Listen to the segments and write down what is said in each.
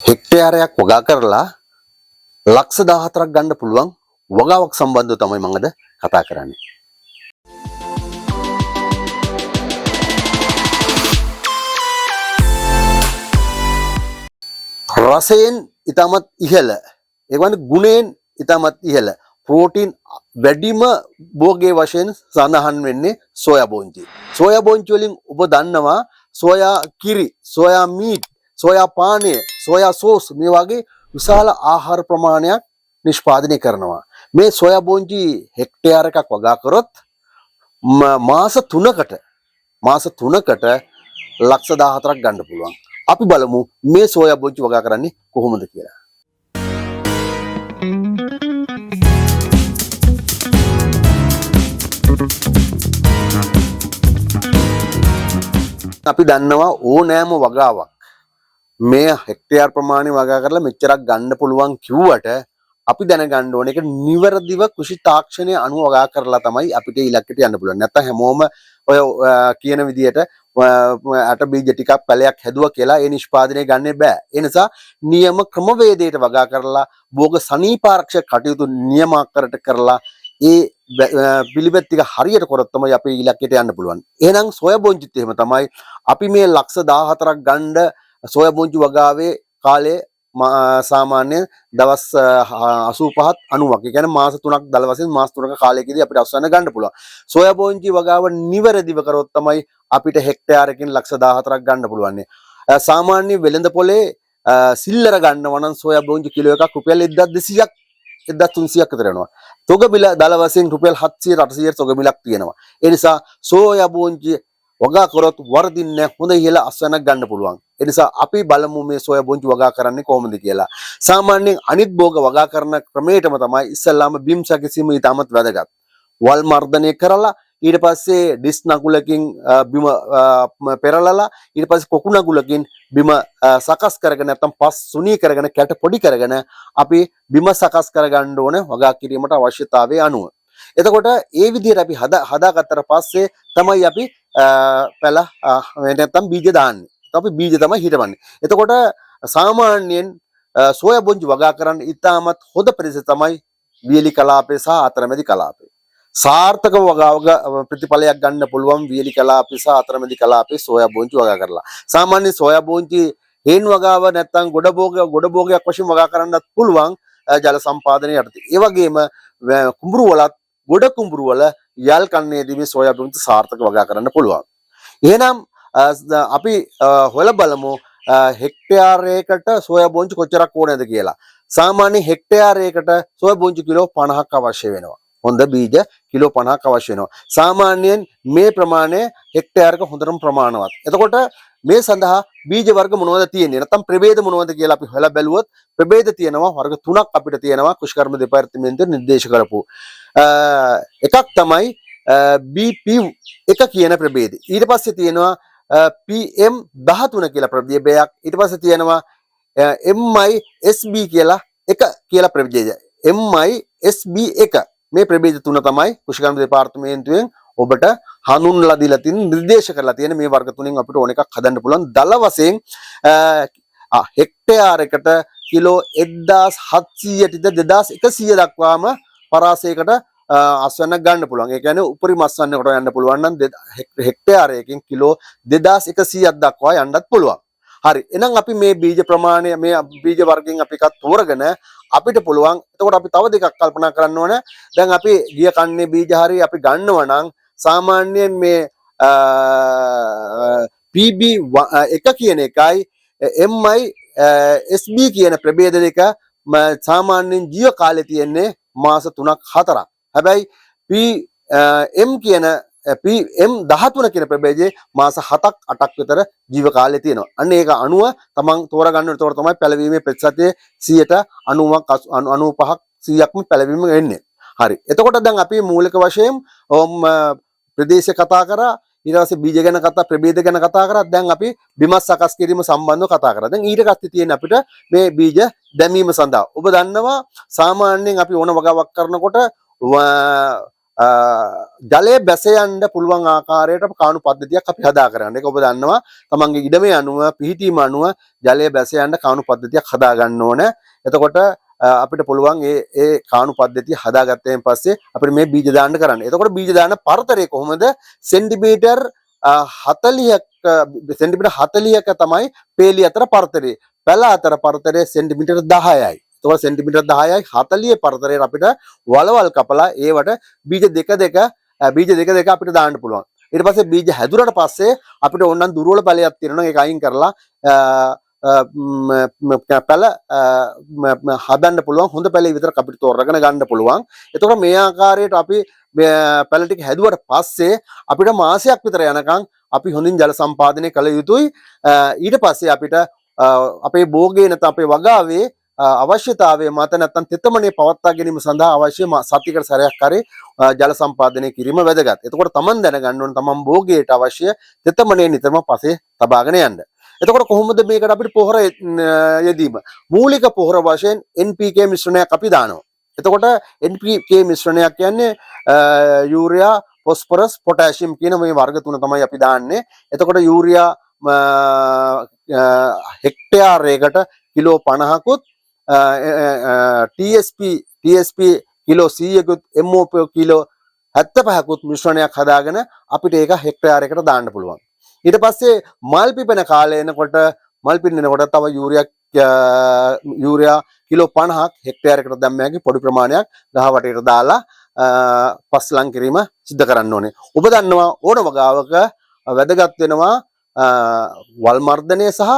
හෙක්ටයාරයක් වගා කරලා ලක්ෂ 14ක් ගන්න පුළුවන් වගාවක් සම්බන්ධව තමයි මම අද කතා කරන්නේ. රසයෙන් ඉතාමත් ඉහළ, ඒ වගේ ගුණයෙන් ඉතාමත් ඉහළ, ප්‍රෝටීන් වැඩිම භෝගයේ වශයෙන් සඳහන් වෙන්නේ සෝයා බෝංචි. සෝයා බෝංචි වලින් ඔබ දන්නවා සෝයා කිරි, සෝයා මීට්, සෝයා පානය, සෝයා සෝස් මේ වගේ විශාල ආහාර ප්‍රමාණයක් නිෂ්පාදනය කරනවා. මේ සෝයා බෝංචි හෙක්ටයාර එකක් වගා කරොත් මාස 3කට ලක්ෂ 14ක් ගන්න පුළුවන්. අපි බලමු මේ සෝයා බෝංචි වගා කරන්නේ කොහොමද කියලා. අපි දන්නවා ඕනෑම වගාවක් මේ හෙක්ටයාර් ප්‍රමාණය වගා කරලා මෙච්චරක් ගන්න පුළුවන් කිව්වට අපි දැනගන්න ඕනේ ඒක නිවැරදිව කෘෂි තාක්ෂණය අනුව වගා කරලා තමයි අපිට ඉලක්කයට යන්න පුළුවන්. නැත්නම් හැමෝම ඔය කියන විදිහට අට බීජ ටිකක් පැලයක් හැදුවා කියලා ඒ නිෂ්පාදනය ගන්න බෑ. ඒ නිසා නියම ක්‍රමවේදයට වගා කරලා භෝග සනීපාරක්ෂක කටයුතු නියමාකාරයට කරලා ඒ පිළිවෙත් ටික හරියට කරොත් තමයි අපේ ඉලක්කයට යන්න පුළුවන්. එහෙනම් සෝයා බෝංචිත් එහෙම තමයි. අපි මේ ලක්ෂ 14ක් ගන්න සෝයා බෝංචි වගාවේ කාලේ සාමාන්‍ය දවස් 85ත් 90ක්. ඒ කියන්නේ මාස 3ක් දල වශයෙන් මාස 3ක කාලයකදී අපිට අවසන් ගන්න පුළුවන්. සෝයා බෝංචි වගාව නිවැරදිව කරොත් තමයි අපිට හෙක්ටයාරකින් ලක්ෂ 14ක් ගන්න පුළුවන්. සාමාන්‍ය වෙළඳ පොලේ සිල්ලර ගන්නවා නම් සෝයා බෝංචි කිලෝ එකක් රුපියල් 1200ක් 1300ක් විතර යනවා. තොග බිල දල වශයෙන් රුපියල් 700 800 තොග බිලක් තියෙනවා. ඒ නිසා සෝයා බෝංචි වගා කරොත් වර්ධින්නේ හොඳ ඉහළ අස්වැන්නක් ගන්න පුළුවන්. ඒ නිසා අපි බලමු මේ සෝයා බෝංචි වගා කරන්නේ කොහොමද කියලා. සාමාන්‍යයෙන් අනිත් භෝග වගා කරන ක්‍රමයටම තමයි ඉස්සෙල්ලාම බිම් සැකසීම ඉතාමත් වැදගත්. වල් මර්ධනය කරලා ඊට පස්සේ ඩිස් නගුලකින් බිම පෙරලලා ඊට පස්සේ කොකු නගුලකින් බිම සකස් කරගෙන නැත්නම් පස් සුනී කරගෙන කැට පොඩි කරගෙන අපි බිම සකස් කරගන්න ඕන වගා කිරීමට අවශ්‍යතාවය අනුව. එතකොට ඒ විදිහට අපි හදාගත්තට පස්සේ තමයි අපි පැල නැත්නම් බීජ දාන්නේ. අපි බීජ තමයි හිටවන්නේ. එතකොට සාමාන්‍යයෙන් සෝයා බෝංචි වගා කරන්න ඉතාමත් හොඳ ප්‍රදේශ තමයි වියලි කලාපේ සහ අතරමැදි කලාපේ. සාර්ථකව වගාවක ප්‍රතිඵලයක් ගන්න පුළුවන් වියලි කලාපේ සහ අතරමැදි කලාපේ සෝයා බෝංචි වගා කරලා. සාමාන්‍ය සෝයා බෝංචි හේන් වගාව නැත්නම් ගොඩ භෝගයක් වශයෙන් වගා කරන්නත් පුළුවන් ජල සම්පාදනය යටතේ. ඒ වගේම කුඹුරු වලත් ගොඩ කුඹුරු වල යල් කන්නේදී මේ සෝයා බෝංචි සාර්ථක වගා කරන්න පුළුවන්. එහෙනම් අපි හොයලා බලමු හෙක්ටයාරයකට සෝයා බෝංචි කොච්චරක් ඕනේද කියලා. සාමාන්‍ය හෙක්ටයාරයකට සෝයා බෝංචි කිලෝ 50ක් අවශ්‍ය වෙනවා. හොඳ බීජ කිලෝ 50ක් අවශ්‍ය වෙනවා. සාමාන්‍යයෙන් මේ ප්‍රමාණය හෙක්ටයාරක හොඳටම ප්‍රමාණවත්. එතකොට මේ සඳහා බීජ වර්ග මොනවද තියෙන්නේ? නැත්නම් ප්‍රභේද මොනවද කියලා අපි හොයලා බැලුවොත් ප්‍රභේද තියෙනවා වර්ග 3ක් අපිට තියෙනවා කෘෂිකර්ම දෙපාර්තමේන්තුවේ නිර්දේශ කරපු. එකක් තමයි BP1 කියන ප්‍රභේදය. ඊට පස්සේ තියෙනවා PM13 කියලා ප්‍රභේදයක්. ඊට පස්සේ තියෙනවා MISB කියලා කියලා ප්‍රභේදය. MISB1 මේ ප්‍රභේද තුන තමයි කෘෂිකර්ම දෙපාර්තමේන්තුවෙන් ඔබට හඳුන්වලා දීලා තියෙන නිර්දේශ කරලා තියෙන මේ වර්ග තුනෙන් අපිට ඕන එකක් හදන්න පුළුවන්. දල වශයෙන් හෙක්ටයාරයකට කිලෝ 1700ට 2100 දක්වාම පරාසයකට අස්වැන්නක් ගන්න පුළුවන්. ඒ කියන්නේ උපරිම අස්වැන්නකට යන්න පුළුවන් නම් හෙක්ටයාරයකින් කිලෝ 2100ක් දක්වා යන්නත් පුළුවන්. හරි. එහෙනම් අපි මේ බීජ ප්‍රමාණය මේ බීජ වර්ගයෙන් අපි එකක් තෝරගෙන අපිට පුළුවන්. එතකොට අපි තව දෙකක් කල්පනා කරන්න ඕන. දැන් අපි ගිය කන්නේ බීජ හරි අපි ගන්නවා නම් සාමාන්‍යයෙන් මේ PB1 කියන එකයි MISB කියන ප්‍රභේද දෙක සාමාන්‍යයෙන් ජීව කාලේ තියෙන්නේ මාස 3ක් 4ක්. හැබැයි PM PM13 කියන ප්‍රභේදයේ මාස 7ක් 8ක් විතර ජීව කාලය තියෙනවා. අන්න ඒක අණුව තමන් තෝරගන්න ඕනේ. ඒතකොට තමයි පැලවීමේ ප්‍රතිශතය 90ක් 95ක් 100ක්ම පැලවීම එන්නේ. හරි. එතකොට දැන් අපි මූලික වශයෙන් ප්‍රදේශය කතා කරා. ඊට පස්සේ බීජ ගැන කතා ප්‍රභේද ගැන කතා කරා. දැන් අපි බිමත් සකස් කිරීම සම්බන්ධව කතා කරා. දැන් ඊට පස්සේ තියෙන අපිට මේ බීජ දැමීම සඳහා ඔබ දන්නවා සාමාන්‍යයෙන් අපි ඕන වගාවක් කරනකොට ජලයේ බැස යන්න පුළුවන් ආකාරයට කාණු පද්ධතියක් අපි හදා ගන්න. ඒක ඔබ දන්නවා තමන්ගේ ඉඩමේ අනුව පිහිටීම අනුව ජලයේ බැස යන්න කාණු පද්ධතියක් හදා ගන්න ඕන. එතකොට අපිට පුළුවන් ඒ කාණු පද්ධතිය හදාගත්තෙන් පස්සේ අපිට මේ බීජ දාන්න කරන්න. එතකොට බීජ දාන පරතරය කොහොමද? සෙන්ටිමීටර් 40ක් සෙන්ටිමීටර් 40ක තමයි පේලි අතර පරතරය. පැල අතර පරතරය සෙන්ටිමීටර් 10යි. එතකොට සෙන්ටිමීටර් 10යි 40 පරතරයට අපිට වලවල් කපලා ඒවට බීජ දෙක දෙක අපිට දාන්න පුළුවන්. ඊට පස්සේ බීජ හැදුරට පස්සේ අපිට ඕනනම් දුර්වල පැලයක් තියෙනවා ඒක අයින් කරලා පැල හදන්න පුළුවන්. හොඳ පැලේ විතරක් අපිට තෝරගෙන ගන්න පුළුවන්. එතකොට මේ ආකාරයට අපි පැල ටික හැදුවට පස්සේ අපිට මාසයක් විතර යනකම් අපි හොඳින් ජල සම්පාදනය කළ යුතුයි. ඊට පස්සේ අපිට අපේ භෝගේ නැත්නම් අපේ වගාවේ අවශ්‍යතාවය මත නැත්නම් තෙතමනේ පවත්වා ගැනීම සඳහා අවශ්‍ය සතියකට සැරයක් හරි ජල සම්පාදනය කිරීම වැදගත්. එතකොට තමන් දැනගන්න ඕන තමන් භෝගයට අවශ්‍ය තෙතමනේ නිතරම පසේ තබාගෙන යන්න. එතකොට කොහොමද මේකට අපිට පොහොර යෙදීම? මූලික පොහොර වශයෙන් NPK මිශ්‍රණයක් අපි දානවා. එතකොට NPK මිශ්‍රණයක් කියන්නේ යූරියා, ෆොස්ෆරස්, පොටෑසියම් කියන මේ වර්ග තුන තමයි අපි දාන්නේ. එතකොට යූරියා හෙක්ටයාරයකට කිලෝ 50කුත් TSP කිලෝ 100කුත් MOP කිලෝ 75කුත් මිශ්‍රණයක් හදාගෙන අපිට ඒක හෙක්ටයාරයකට දාන්න පුළුවන්. ඊට පස්සේ මල් පිපෙන කාලේ එනකොට මල් පිපෙනකොට තව යූරියා කිලෝ 50ක් හෙක්ටයාරයකට දැම්මෑගේ පොඩි ප්‍රමාණයක් ගහ වටේට දාලා පස්ලං කිරීම සිද්ධ කරන්න ඕනේ. ඔබ දන්නවා ඕන වගාවක වැදගත් වෙනවා වල් මර්ධනය සහ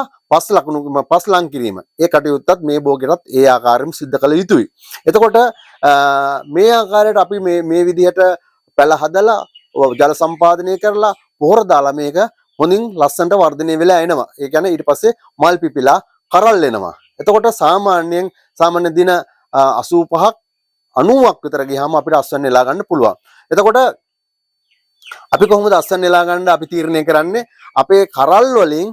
පස්ලං කිරීම. ඒ කටයුත්තත් මේ භෝගයටත් ඒ ආකාරයෙන් සිද්ධ කළ යුතුයි. එතකොට මේ ආකාරයට අපි මේ විදිහට පැල හදලා ජල සම්පාදනය කරලා පොහොර දාලා මේක හොඳින් ලස්සනට වර්ධනය වෙලා එනවා. ඒ කියන්නේ ඊට පස්සේ මල් පිපිලා කරල් එනවා. එතකොට සාමාන්‍ය දින 85ක් 90ක් විතර ගියාම අපිට අස්වැන්න එලා ගන්න පුළුවන්. එතකොට අපි කොහොමද අස්වැන්න එලා ගන්න අපි තීරණය කරන්නේ? අපේ කරල් වලින්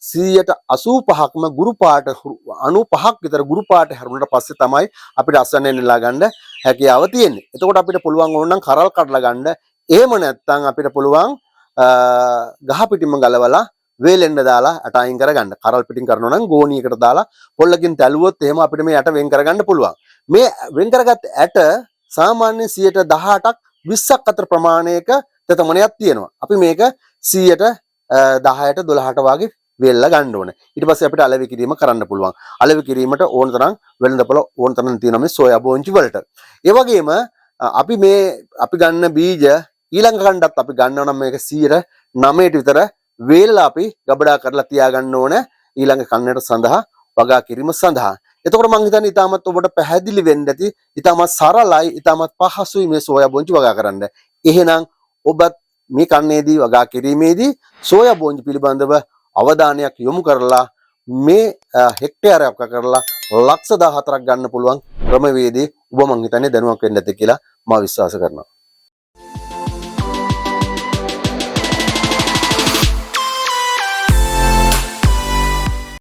185ක්ම ගුරු පාට 95ක් විතර ගුරු පාට හැරුණාට පස්සේ තමයි අපිට අස්වැන්න එලා ගන්න හැකියාව තියෙන්නේ. එතකොට අපිට පුළුවන් ඕනනම් කරල් කඩලා ගන්න. එහෙම නැත්නම් අපිට පුළුවන් ගහ පිටින්ම ගලවලා වේලෙන්න දාලා ඇට අයින් කරගන්න. කරල් පිටින් කරනවා නම් ගෝණියකට දාලා පොල්ලකින් තැළුවොත් එහෙම අපිට මේ ඇට වෙන් කරගන්න පුළුවන්. මේ වෙන් කරගත්ත ඇට සාමාන්‍ය 18ක් 20ක් අතර ප්‍රමාණයක තෙතමනයක් තියෙනවා. අපි මේක 10ට 12ට වගේ වෙල්ලා ගන්න ඕනේ. ඊට පස්සේ අපිට අලෙවි කිරීම කරන්න පුළුවන්. අලෙවි කිරීමට ඕන තරම් වෙළඳපොළ ඕන තරම් තියෙනවා මේ සෝයා බෝංචි වලට. ඒ වගේම අපි ගන්න බීජ ඊළඟ කණ්ඩත් අපි ගන්නවා නම් මේක 9ට විතර වේලලා අපි ගබඩා කරලා තියාගන්න ඕන ඊළඟ කන්නට සඳහා වගා කිරීම සඳහා. එතකොට මම හිතන්නේ ඊටමත් ඔබට පැහැදිලි වෙන්න ඇති. ඊටමත් සරලයි, ඊටමත් පහසුයි මේ සෝයා බෝංචි වගා කරන්න. එහෙනම් ඔබත් මේ කන්නේදී වගා කිරීමේදී සෝයා බෝංචි පිළිබඳව අවධානයක් යොමු කරලා මේ හෙක්ටයාරයක් කරලා ලක්ෂ 14ක් ගන්න පුළුවන් ක්‍රමවේදී ඔබ මං හිතන්නේ දැනුවත් වෙන්න ඇති කියලා මම විශ්වාස කරනවා.